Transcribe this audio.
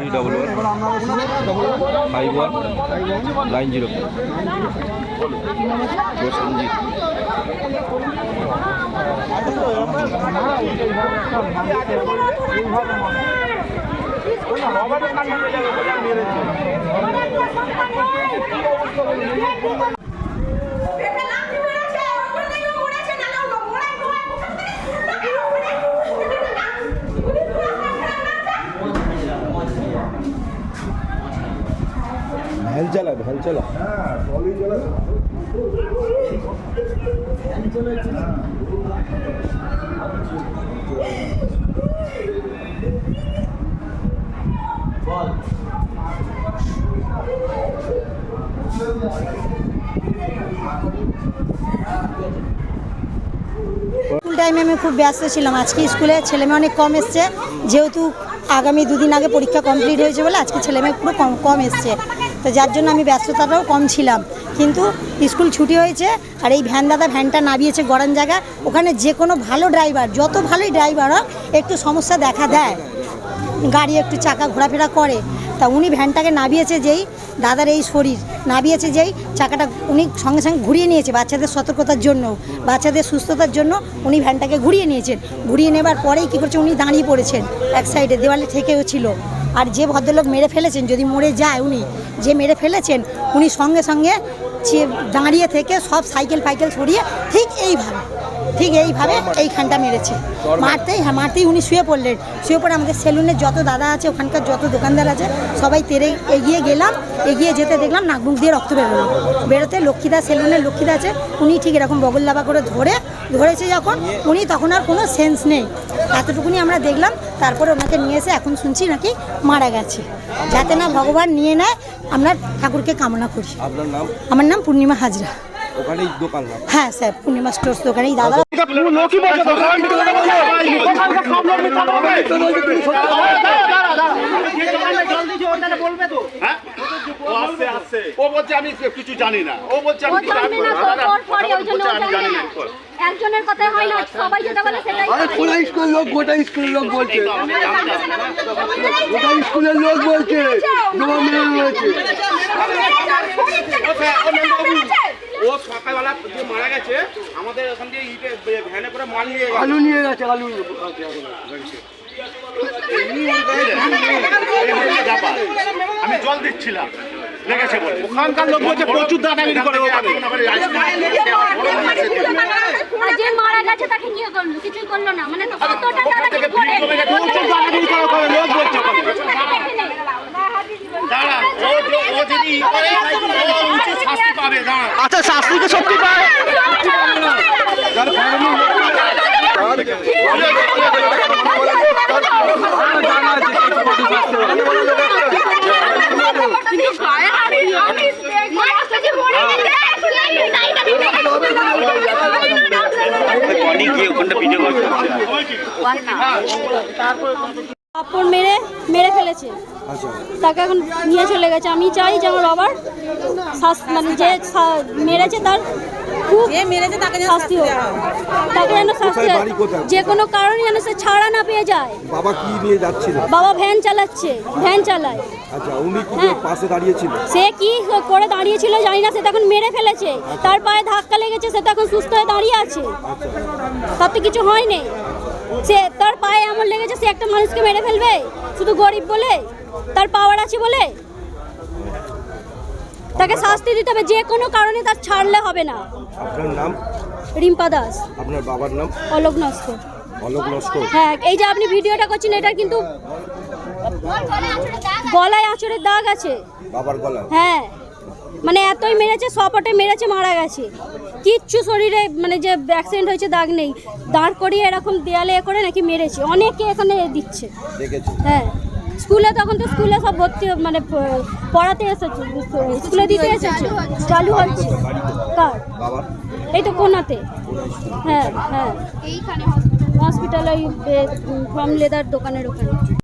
51 Prosenjit. Van চালা trolley চালা। School টাইমে আমি খুব ব্যস্ত ছিলাম। আজকে স্কুলে ছেলেমেয়ে অনেক কম এসছে, যেহেতু আগামী দুদিন আগে পরীক্ষা কমপ্লিট হয়েছে বলে আজকে ছেলেমেয়ে পুরো কম এসছে, তো যার জন্য আমি ব্যস্ততাটাও কম ছিলাম। কিন্তু স্কুল ছুটি হয়েছে আর এই ভ্যানটা নামিয়েছে গড়ান জায়গা। ওখানে যে কোনো ভালো ড্রাইভার, যত ভালোই ড্রাইভার হোক, একটু সমস্যা দেখা দেয়, গাড়ি একটু চাকা ঘোরাফেরা করে। তা উনি ভ্যানটাকে নামিয়েছে যেই, দাদার এই শরীর নামিয়েছে যেই, চাকাটা উনি সঙ্গে সঙ্গে ঘুরিয়ে নিয়েছে বাচ্চাদের সতর্কতার জন্য, বাচ্চাদের সুস্থতার জন্য উনি ভ্যানটাকে ঘুরিয়ে নিয়েছেন। ঘুরিয়ে নেবার পরেই কী করছে, উনি দাঁড়িয়ে পড়েছেন এক সাইডে, দেওয়ালে ঠেকেও ছিল। আর যে ভদ্রলোক মেরে ফেলেছেন, যদি মরে যায় উনি, যে মেরে ফেলেছেন উনি সঙ্গে সঙ্গে দাঁড়িয়ে থেকে সব সাইকেল সরিয়ে ঠিক এইভাবে এইখানটা মেরেছে। মারতেই উনি শুয়ে পড়লেন। শুয়ে পড়ে আমাদের সেলুনের যত দাদা আছে, ওখানকার যত দোকানদার আছে, সবাই তেরে এগিয়ে গেলাম। এগিয়ে যেতে দেখলাম নাক মুখ দিয়ে রক্ত বেরোতে লক্ষ্মীদা, সেলুনের লক্ষ্মীদা আছে, উনি ঠিক এরকম বগল লাভা করে ধরেছে যখন, উনি তখন আর কোনো সেন্স নেই, এতটুকুনি আমরা দেখলাম। তারপরে ওনাকে নিয়ে এসে এখন শুনছি নাকি মারা গেছে। যাতে না ভগবান নিয়ে নেয়, আমরা ঠাকুরকে কামনা করি। আপনার নাম? আমার নাম পূর্ণিমা হাজরা। ওখানেই দোকান? হ্যাঁ স্যার, পূর্ণিমা স্টোর্স দোকানেই দাদা। ও বলছে আমি কিছু জানি না, ও বলছে আমি জানি না। একজনের কথা হয় না, সবাই যেটা বলে সেটাই। আরে কোন স্কুলের লোক, গোটা স্কুলের লোক বলছে, গোটা স্কুলের লোক বলছে ও সকালবেলা যে মারা গেছে, আমাদের ওখান দিয়ে ইটে ভ্যানে করে মাল নিয়ে আলু নিয়ে গেছে, আলু। আমি জল দিচ্ছিলাম, লেগেছে বলে ওখানকার লোক বলছে প্রচুর দাদাগিরি করে। যে মারা গেছে তাকে নিয়ে করলো, কিছুই করলো না, মানে কতটা দাদাগিরি করে লোক বলছে। দাঁড়া, ও যদি উচিত শাস্তি পাবে। দাঁড়া, আচ্ছা শাস্তিকে সত্যি পায়। কাপড় মেরে ফেলেছে, তাকে এখন নিয়ে চলে গেছে। আমি চাই যে আমার বাবার মানে যে মেরেছে তার খুব শাস্তি হোক, তাকে যেন শাস্তি হয়, যে কোনো কারণে যেন সে ছাড়া না পেয়ে যায়। বাবা কি নিয়ে যাচ্ছিল? বাবা ভ্যান চালায়। আচ্ছা, উনি কি পাশে দাঁড়িয়েছিল? সে কি করে দাঁড়িয়েছিল জানি না, সে তখন মেরে ফেলেছে। তার পায়ে ধাক্কা লেগেছে, সে তখন সুস্থ হয়ে দাঁড়িয়ে আছে, তার তো কিছু হয়নি। সে তার পায়ে এমন লেগেছে, সে একটা মানুষকে মেরে ফেলবে শুধু গরিব বলে, তার পাওয়ার আছে বলে? তাকে শাস্তি দিতে হবে, যে কোনো কারণে তার ছাড়লে হবে না। আপনার নাম? রিম্পা দাস। আপনার বাবার নাম? অলোক নস্কর। অলোক নস্কর। হ্যাঁ, এই যে আপনি ভিডিওটা করছেন, এটা কিন্তু গলায় আঁচড়ের দাগ আছে বাবার গলায়। হ্যাঁ, মানে এতই মেরেছে, সপটে মেরেছে, মারা গেছে, কিচ্ছু শরীরে মানে যে অ্যাক্সিডেন্ট হয়েছে দাগ নেই। দাঁড় করিয়ে এরকম দেয়ালে করে নাকি মেরেছে, অনেকে এখানে দিচ্ছে। হ্যাঁ, স্কুলে তখন তো স্কুলে সব ভর্তি মানে পড়াতে এসেছে, স্কুলে দিতে এসেছে, চালু হচ্ছে। কার? এই তো কোনাতে। হ্যাঁ, এইখানে হসপিটাল, ওই ফর্ম লেদার দোকানের ওখানে।